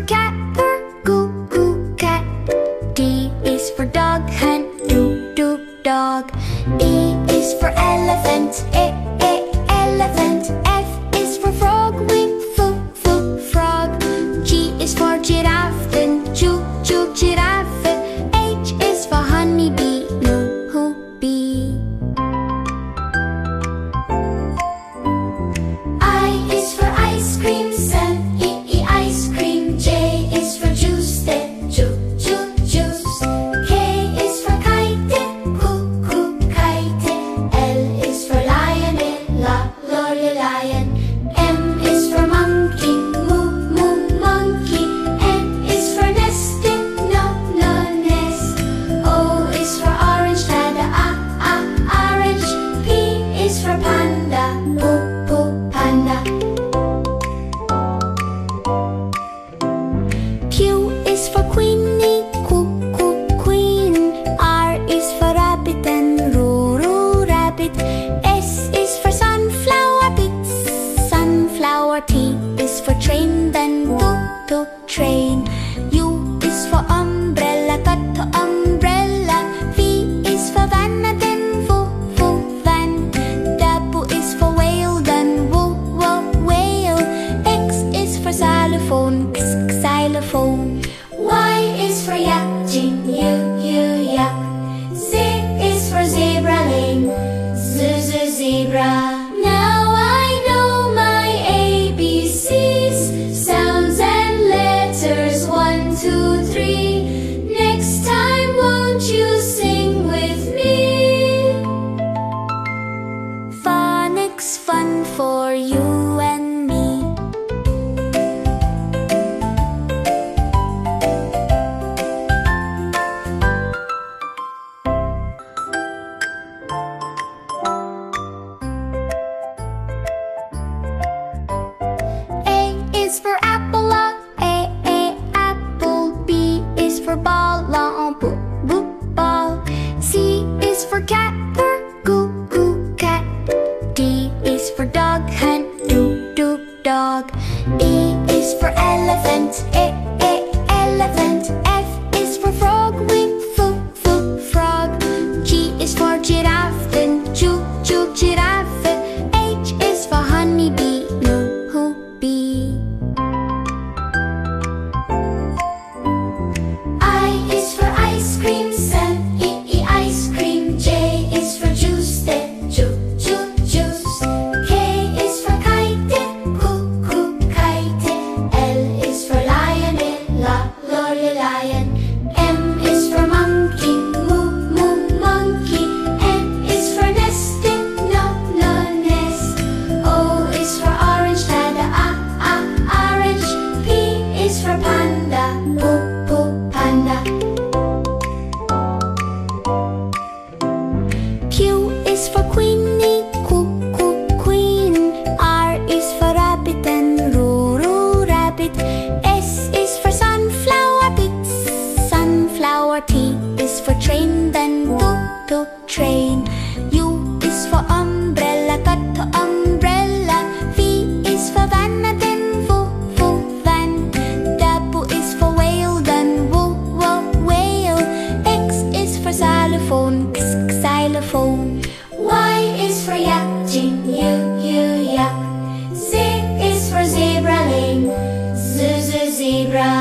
for cat, purr, goo, goo, cat. D is for dog, hen, doo, doo, dog. E is for elephant, elephant. F is for frog, wing, frog. G is for giraffe, then choo, giraffe. H is for honeybee, bee. I is for ice cream, sun, ice cream. J is for juice, then juice. K is for kite, kite. L is for lion, lion. M is for monkey, monkey. N is for nesting, nest. O is for orange, orange. P is for panda, panda. Q is for queenie, queen. R is for rabbit and roo, rabbit. S is for sunflower, sunflower. T is for train, then train. U is for umbrella, umbrella. V is for van, then van. W is for whale, then whale. X is for xylophone, xylophone. Y is for yak, yak. Z is for zebra lane, zebra. Now I know my ABCs, sounds and letters, 1, 2, 3. Next time won't you sing with me? Phonics fun for you and me. A is for apple, apple. B is for ball, ball. C is for cat, purr, goo, cat. D is for dog, hen, doo, dog. E is for elephant, elephant. F is for frog, wing, frog. G is for giraffe, then choo, giraffe. H is for honeybee, bee. I is for ice cream, sun, ice cream. J is for juice, then juice. K is for kite, kite. L is for lion, lion. M is for monkey, monkey. N is for nesting, nest. O is for orange, orange. P is for panda, panda. Q is for queenie, queen. R is for rabbit and roo, rabbit. S is for sunflower, sunflower. T is for train, then train. U is for umbrella, umbrella. V is for van, then van. W is for whale, then whale. X is for xylophone, xylophone. Y is for yak, yak. Z is for zebra lane, zebra.